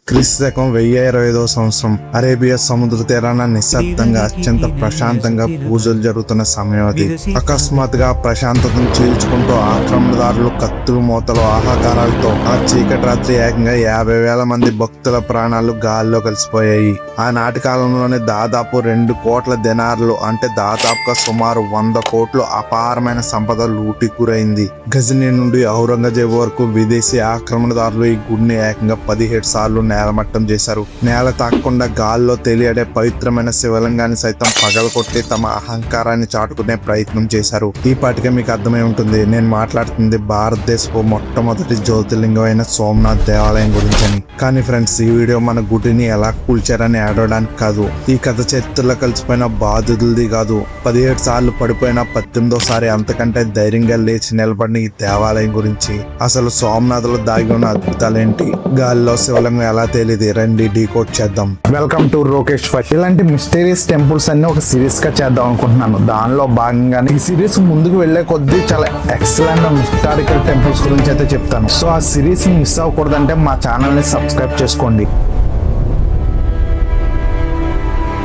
క్రీస్తకం 1025వ సంవత్సరం అరేబియా సముద్ర తీరాన నిశ్శబ్దంగా అత్యంత ప్రశాంతంగా పూజలు జరుగుతున్న సమయం అది. అకస్మాత్తుగా ప్రశాంతతను చీల్చుకుంటూ ఆక్రమణదారులు కత్తులు మూతలు ఆహాకారాలతో ఆ చీకటి రాత్రి ఏకంగా 50,000 మంది భక్తుల ప్రాణాలు గాల్లో కలిసిపోయాయి. ఆనాటి కాలంలోనే దాదాపు 2 కోట్ల దినార్లు అంటే దాదాపుగా సుమారు 100 కోట్లు అపారమైన సంపద లూటి గురైంది. గజనీ నుండి ఔరంగజేబు వరకు విదేశీ ఆక్రమణదారులు ఈ గుడిని ఏకంగా 17 సార్లు నేలమట్టం చేశారు. నేల తాకకుండా గాల్లో తేలియాడే పవిత్రమైన శివలింగాన్ని సైతం పగలకొట్టి తమ అహంకారాన్ని చాటుకునే ప్రయత్నం చేశారు. ఈ పాటికే మీకు అర్థమై ఉంటుంది నేను మాట్లాడుతుంది భారతదేశపు మొట్టమొదటి జ్యోతిర్లింగం అయిన సోమనాథ్ దేవాలయం గురించి అని. కానీ ఫ్రెండ్స్, ఈ వీడియో మన గుడిని ఎలా కూల్చారని ఏడవడానికి కాదు, ఈ కథ చరిత్రలో కలిసిపోయిన బాధితులది కాదు. 17 సార్లు పడిపోయిన 18వ అంతకంటే ధైర్యంగా లేచి నిలబడిన ఈ దేవాలయం గురించి. అసలు సోమనాథ్లో దాగి ఉన్న అద్భుతాలేంటి, గాల్లో శివలింగం ఎలా తేలిది, రండి డీకోడ్ చేద్దాం. Welcome to Rokesh first. ఇలాంటి మిస్టీరియస్ టెంపుల్స్ అన్ని ఒక సిరీస్ గా చేద్దాం అనుకుంటున్నాను. దానిలో భాగంగానే ఈ సిరీస్ ముందుకు వెళ్లే కొద్దీ చాలా ఎక్సలెంట్ హిస్టారికల్ టెంపుల్స్ గురించి అయితే చెప్తాను. సో ఆ సిరీస్ ని మిస్ అవ్వకూడదంటే మా ఛానల్ ని సబ్స్క్రైబ్ చేసుకోండి.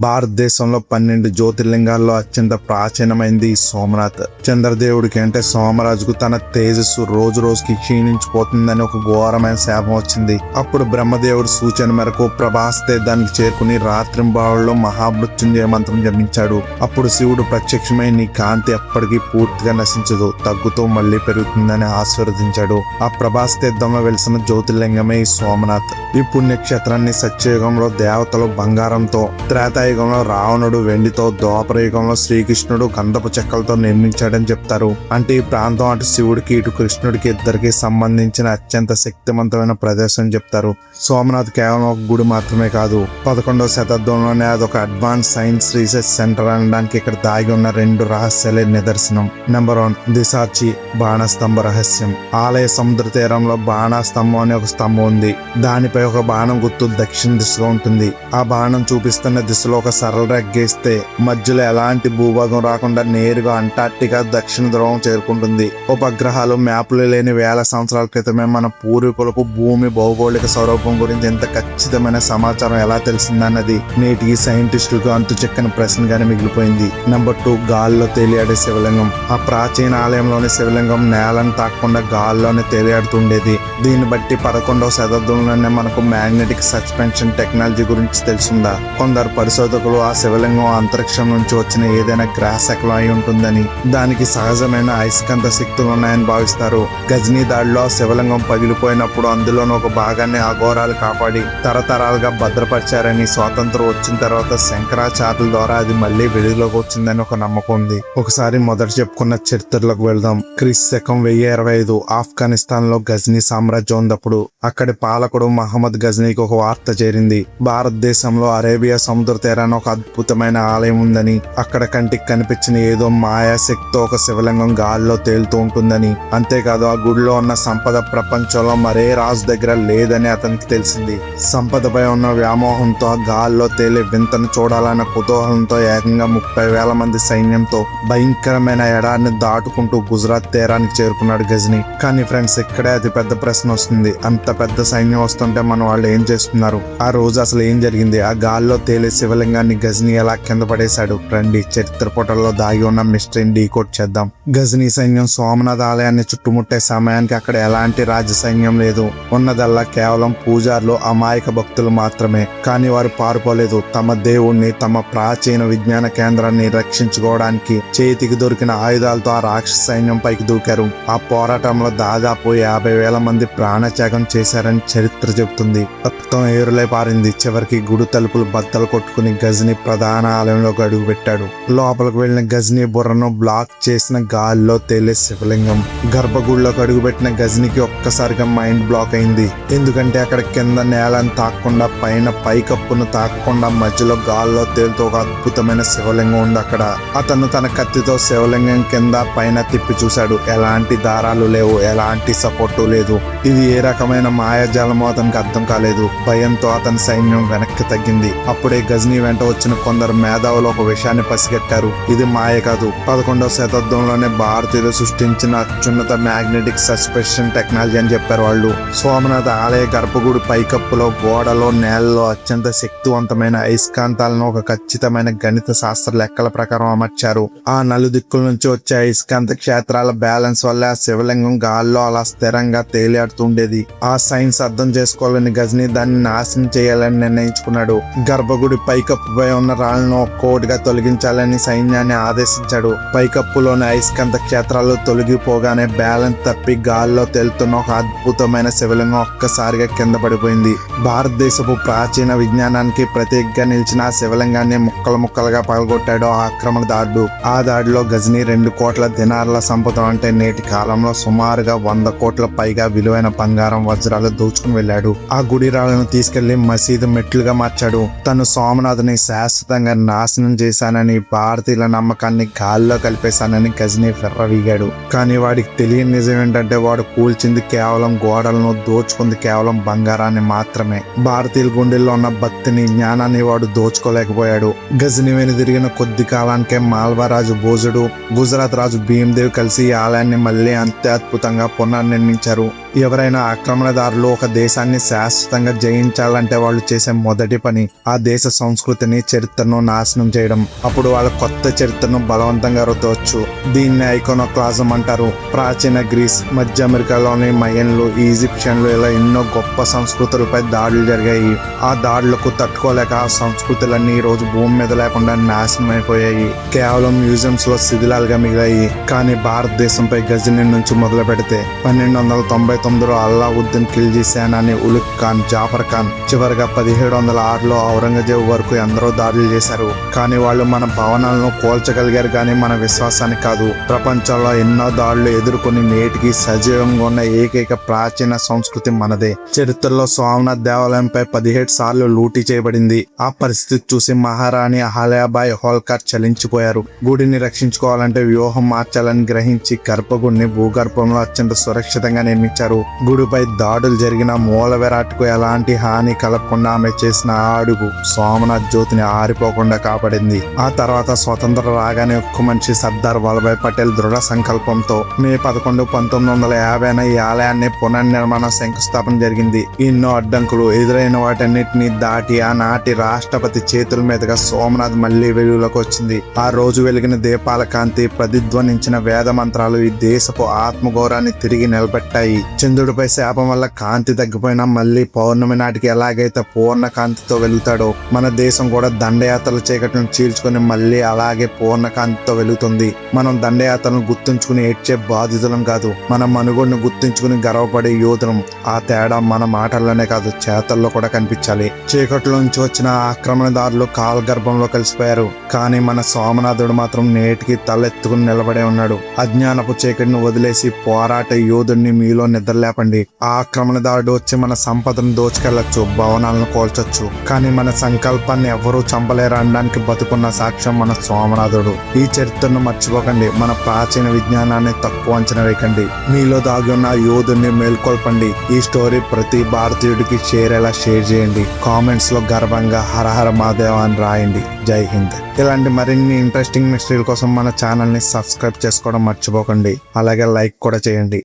భారతదేశంలో 12 జ్యోతిర్లింగాల్లో అత్యంత ప్రాచీనమైంది ఈ సోమనాథ్. చంద్రదేవుడికి అంటే సోమరాజుకు తన తేజస్సు రోజు రోజుకి క్షీణించిపోతుందని ఒక ఘోరమైన శాపం వచ్చింది. అప్పుడు బ్రహ్మదేవుడు సూచన మేరకు ప్రభాస్ తీర్థానికి చేరుకుని రాత్రింబావుల్లో మహామృత్యుంజయ మంత్రం జపించాడు. అప్పుడు శివుడు ప్రత్యక్షమై నీ కాంతి ఎప్పటికీ పూర్తిగా నశించదు, తగ్గుతూ మళ్లీ పెరుగుతుందని ఆశీర్వదించాడు. ఆ ప్రభాస్ తీర్థంలో వెలిసిన జ్యోతిర్లింగమే ఈ సోమనాథ్. ఈ పుణ్యక్షేత్రాన్ని సత్యయుగంలో దేవతలు బంగారంతో, త్రేతాయుగంలో రావణుడు వెండితో, ద్వాపరయుగంలో శ్రీకృష్ణుడు గంధపు చెక్కలతో నిర్మించాడని చెప్తారు. అంటే ఈ ప్రాంతం అటు శివుడికి ఇటు కృష్ణుడికి ఇద్దరికి సంబంధించిన అత్యంత శక్తివంతమైన ప్రదేశం చెప్తారు. సోమనాథ్ కేవలం ఒక గుడి మాత్రమే కాదు, 11వ శతాబ్దంలోనే అదొక అడ్వాన్స్ సైన్స్ రీసెర్చ్ సెంటర్ అనడానికి ఇక్కడ దాగి ఉన్న 2 రహస్యాలే నిదర్శనం. నెంబర్ 1 దిశాచి బాణస్తంభ రహస్యం. ఆలయ సముద్ర తీరంలో బాణస్తంభం అనే ఒక స్తంభం ఉంది. దానిపై ఒక బాణం గుర్తు దక్షిణ దిశగా ఉంటుంది. ఆ బాణం చూపిస్తున్న దిశలో ఒక సరళ రేఖ గీస్తే మధ్యలో ఎలాంటి భూభాగం రాకుండా నేరుగా అంటార్క్టికా దక్షిణ ధ్రువం చేరుకుంటుంది. ఉపగ్రహాలు, మ్యాప్లు లేని వేల సంవత్సరాల క్రితమే మన పూర్వీకులకు భూమి భౌగోళిక స్వరూపం గురించి ఎంత ఖచ్చితమైన సమాచారం ఎలా తెలిసిందన్నది నేటికి సైంటిస్టులకు అంతు చెక్కని ప్రశ్నగానే మిగిలిపోయింది. నెంబర్ 2 గాల్లో తేలియాడే శివలింగం. ఆ ప్రాచీన ఆలయంలోని శివలింగం నేలను తాకకుండా గాల్లోనే తేలియాడుతుండేది. దీన్ని బట్టి 11వ శతాబ్దంలోనే మనకు మ్యాగ్నెటిక్ సస్పెన్షన్ టెక్నాలజీ గురించి తెలిసిందా. కొందరు పరిశోధకులు ఆ శివలింగం అంతరిక్షం నుంచి వచ్చిన ఏదైనా గ్రహశకలం అయి ఉంటుందని, దానికి సహజమైన అయస్కాంత శక్తులు ఉన్నాయని భావిస్తారు. గజనీ దాడిలో శివలింగం పగిలిపోయినప్పుడు అందులోని ఒక భాగాన్ని అఘోరాలు కాపాడి తరతరాలుగా భద్రపరిచారని, స్వాతంత్రం వచ్చిన తర్వాత శంకరాచార్యుల ద్వారా అది మళ్లీ వెలుగులోకి వచ్చిందని ఒక నమ్మకం ఉంది. ఒకసారి మొదట చెప్పుకున్న చరిత్రలోకి వెళ్దాం. క్రీస్తకం 1025 ఆఫ్ఘనిస్తాన్ లో గజనీ సామ్రాజ్యం ఉన్నప్పుడు అక్కడి పాలకుడు మహమ్మద్ గజనీకి ఒక వార్త చేరింది. భారతదేశంలో అరేబియా సముద్ర తీరాన ఒక అద్భుతమైన ఆలయం ఉందని, అక్కడ కంటికి కనిపించిన ఏదో మాయాశక్తితో ఒక శివలింగం గాల్లో తేలుతూ ఉంటుందని, అంతేకాదు ఆ గుడిలో ఉన్న సంపద ప్రపంచంలో మరే రాజు దగ్గర లేదని అతనికి తెలిసింది. సంపదపై ఉన్న వ్యామోహంతో ఆ గాల్లో తేలే వింతను చూడాలన్న కుతూహలంతో ఏకంగా 30,000 మంది సైన్యంతో భయంకరమైన ఎడారిని దాటుకుంటూ గుజరాత్ తీరానికి చేరుకున్నాడు గజనీ. కానీ ఫ్రెండ్స్, ఇక్కడే అతి పెద్ద ప్రశ్న వస్తుంది. అంత పెద్ద సైన్యం వస్తుంటే మన వాళ్ళు ఏం చేస్తున్నారు? ఆ రోజు అసలు ఏం జరిగింది? ఆ గాల్లో తేలే శివలింగాన్ని గజనీ ఎలా కింద పడేశాడు? రండి చరిత్ర పుటల్లో దాగి ఉన్న మిస్టరీని డీకోడ్ చేద్దాం. గజనీ సైన్యం సోమనాథ్ ఆలయాన్ని చుట్టుముట్టే సమయానికి అక్కడ ఎలాంటి రాజ్య సైన్యం లేదు. ఉన్నదల్లా కేవలం పూజారులు, అమాయక భక్తులు మాత్రమే. కానీ వారు పారిపోలేదు. తమ దేవుణ్ణి, తమ ప్రాచీన విజ్ఞాన కేంద్రాన్ని రక్షించుకోవడానికి చేతికి దొరికిన ఆయుధాలతో ఆ రాక్షస సైన్యం పైకి దూకారు. ఆ పోరాటంలో దాదాపు 50,000 మంది ప్రాణత్యాగం చేశారని చరిత్ర చెబుతుంది. రక్తం ఏరులై పారింది. చివరికి గుడి తలుపులు బద్దలు కొట్టుకుని గజనీ ప్రధాన ఆలయంలోకి అడుగు పెట్టాడు. లోపలికి వెళ్లిన గజనీ బుర్రను బ్లాక్ చేసిన గాల్లో తేలే శివలింగం. గర్భగుడిలోకి అడుగు పెట్టిన గజనీకి ఒక్కసారిగా మైండ్ బ్లాక్ అయింది. ఎందుకంటే అక్కడ కింద నేలను తాకకుండా, పైన పైకప్పును తాకకుండా మధ్యలో గాల్లో తేలుతూ ఒక అద్భుతమైన శివలింగం ఉంది అక్కడ. అతను తన కత్తితో శివలింగం కింద పైన తిప్పి చూశాడు. ఎలాంటి దారాలు లేవు, ఎలాంటి సపోర్టు లేదు. ఇది ఏ రకమైన మాయాజాలమో అతనికి అర్థం కాలేదు. భయంతో అతని సైన్యం వెనక్కి తగ్గింది. అప్పుడే గజనీ వెంట వచ్చిన కొందరు మేధావులు ఒక విషయాన్ని పసిగట్టారు. ఇది మాయ కాదు, 11వ శతాబ్దంలోనే భారతీయులు సృష్టించిన అత్యున్నత మ్యాగ్నెటిక్ సస్పెన్షన్ టెక్నాలజీ అని చెప్పారు వాళ్ళు. సోమనాథ ఆలయ గర్భగుడి పైకప్పులో, గోడలో, నేలలో అత్యంత శక్తివంతమైన అయస్కాంతాలను ఒక ఖచ్చితమైన గణిత శాస్త్ర లెక్కల ప్రకారం అమర్చారు. ఆ నలుదిక్కుల నుంచి వచ్చే అయస్కాంత క్షేత్రాల బ్యాలెన్స్ వల్ల ఆ శివలింగం గాల్లో అలా స్థిరంగా తేలియాడుతుండేది. ఆ సైన్స్ అర్థం చేసుకోవాలని గజనీ దాన్ని నాశనం చేయాలని నిర్ణయించుకున్నాడు. గర్భగుడి పైకప్పుపై ఉన్న రాళ్లను ఒక్కోటిగా తొలగించాలని సైన్యాన్ని ఆదేశించాడు. పైకప్పులోని అయస్కాంత క్షేత్రాలు తొలగిపోగానే బ్యాలెన్స్ తప్పి గాల్లో తేలుతున్న ఒక అద్భుతమైన శివలింగం ఒక్కసారిగా కింద పడిపోయింది. భారతదేశపు ప్రాచీన విజ్ఞానానికి ప్రతీకగా నిలిచిన ఆ శివలింగాన్ని ముక్కలు ముక్కలుగా పగలగొట్టాడు ఆక్రమణదారుడు. ఆ దాడిలో గజనీ 2 కోట్ల దినార్ల సంపద, అంటే నేటి కాలంలో సుమారుగా 100 కోట్ల పైగా విలువైన బంగారం, వజ్రాలు దోచుకుని వెళ్ళాడు. ఆ గుడి రాళ్లను తీసుకెళ్లి మసీదు మెట్లుగా మార్చాడు. తను సోమనాథుని శాశ్వతంగా నాశనం చేశానని, భారతీయుల నమ్మకాన్ని గాల్లో కలిపేశానని గజనీ ఫెర్రవీగాడు. కానీ వాడికి తెలియని నిజం ఏంటంటే వాడు కూల్చింది కేవలం గోడలను, దోచుకుంది కేవలం బంగారాన్ని మాత్రమే. భారతీయుల గుండెల్లో ఉన్న భక్తిని, జ్ఞానాన్ని వాడు దోచుకోలేకపోయాడు. గజనీ వెనుదిరిగిన కొద్ది కాలానికే మాల్వా రాజు భోజుడు, గుజరాత్ రాజు భీమ్దేవ్ కలిసి ఈ ఆలయాన్ని మళ్ళీ అత్యద్భుతంగా పునర్నిర్మించారు. ఎవరైనా ఆక్రమణదారులు ఒక దేశాన్ని శాశ్వతంగా జయించాలంటే వాళ్ళు చేసే మొదటి పని ఆ దేశ సంస్కృతిని, చరిత్రను నాశనం చేయడం. అప్పుడు వాళ్ళ కొత్త చరిత్రను బలవంతంగా రుద్దవచ్చు. దీన్ని ఐకోనోక్లాజం అంటారు. ప్రాచీన గ్రీస్, మధ్య అమెరికాలోని మయన్లు, ఈజిప్షియన్లు, ఇలా ఎన్నో గొప్ప సంస్కృతులపై దాడులు జరిగాయి. ఆ దాడులకు తట్టుకోలేక ఆ సంస్కృతులన్నీ ఈ రోజు భూమి మీద లేకుండా నాశనం అయిపోయాయి. కేవలం మ్యూజియంస్ లో శిథిలాలుగా మిగిలాయి. కానీ భారతదేశంపై గజనీ నుంచి మొదలు పెడితే 1299లో అల్లావుద్దీన్ ఖిల్జీ సేనాని ఉలుగ్ ఖాన్, జాఫర్ ఖాన్, చివరిగా 1706లో ఔరంగజేబు వరకు ఎందరో దాడులు చేశారు. కానీ వాళ్ళు మన భవనాలను కూల్చగలిగారు, కానీ మన విశ్వాసాన్ని కాదు. ప్రపంచంలో ఎన్నో దాడులు ఎదుర్కొని నేటికి సజీవంగా ఉన్న ఏకైక ప్రాచీన సంస్కృతి మనదే. చరిత్రలో సోమనాథ్ దేవాలయంపై 17 సార్లు లూటీ చేయబడింది. ఆ పరిస్థితి చూసి మహారాణి అహల్యాబాయ్ హోల్కర్ చలించిపోయారు. గుడిని రక్షించుకోవాలంటే వ్యూహం మార్చాలని గ్రహించి గర్భగుడిని భూగర్భంలో అత్యంత సురక్షితంగా నిర్మించారు. గుడిపై దాడులు జరిగిన మూల విరాట్కు ఎలాంటి హాని కలగకుండా ఆమె చేసిన ఆ అడుగు సోమనాథ్ జ్యోతిని ఆరిపోకుండా కాపాడింది. ఆ తర్వాత స్వతంత్ర రాగానే ఒక్క మనిషి సర్దార్ వల్లభాయ్ పటేల్ దృఢ సంకల్పంతో మే 11, 1950 ఈ ఆలయాన్ని పునర్నిర్మాణ శంకుస్థాపన జరిగింది. ఎన్నో అడ్డంకులు ఎదురైన వాటన్నిటిని దాటి ఆనాటి రాష్ట్రపతి చేతుల మీదుగా సోమనాథ్ మళ్లీ వెలుగులోకి వచ్చింది. ఆ రోజు వెలిగిన దీపాల కాంతి, ప్రతిధ్వనించిన వేద మంత్రాలు ఈ దేశపు ఆత్మగౌరవాన్ని తిరిగి నిలబెట్టాయి. చంద్రుడిపై శాపం వల్ల కాంతి తగ్గిపోయినా మళ్ళీ పౌర్ణమి నాటికి ఎలాగైతే పూర్ణ కాంతితో వెలుగుతాడో మన దేశం కూడా దండయాత్రల చీకటిని చీల్చుకుని మళ్ళీ అలాగే పూర్ణ కాంతితో వెలుగుతుంది. మనం దండయాత్రలను గుర్తుంచుకుని ఏడ్చే బాధితులం కాదు, మన మనుగోడును గుర్తుంచుకుని గర్వపడే యోధులం. ఆ తేడా మన మాటల్లోనే కాదు, చేతల్లో కూడా కనిపించాలి. చీకటిలోంచి వచ్చిన ఆక్రమణదారులు కాలగర్భంలో కలిసిపోయారు, కానీ మన సోమనాథుడు మాత్రం నేటికి తలెత్తుకుని నిలబడే ఉన్నాడు. అజ్ఞానపు చీకటిని వదిలేసి పోరాట యోధుడిని మీలో నిద్రలేపండి. ఆ ఆక్రమణదారుడు వచ్చి మన సంపదను దోచుకెళ్లొచ్చు, భవనాలను కోల్చొచ్చు, కానీ మన సంకల్పాన్ని ఎవరూ చంపలేరు అనడానికి బతుకున్న సాక్ష్యం మన సోమనాథుడు. ఈ చరిత్రను మర్చిపోకండి. మన ప్రాచీన విజ్ఞానాన్ని తక్కువ అంచనా వేయకండి. మీలో దాగి ఉన్న యోధుడిని మేల్కొల్పండి. ఈ స్టోరీ ప్రతి భారతీయుడికి షేర్ చేయండి. కామెంట్స్ లో గర్వంగా హరహర మహాదేవ అని రాయండి. జై హింద్. ఇలాంటి మరిన్ని ఇంట్రెస్టింగ్ మిస్టరీల కోసం మన ఛానల్ ని సబ్స్క్రైబ్ చేసుకోవడం మర్చిపోకండి. అలాగే లైక్ కూడా చేయండి.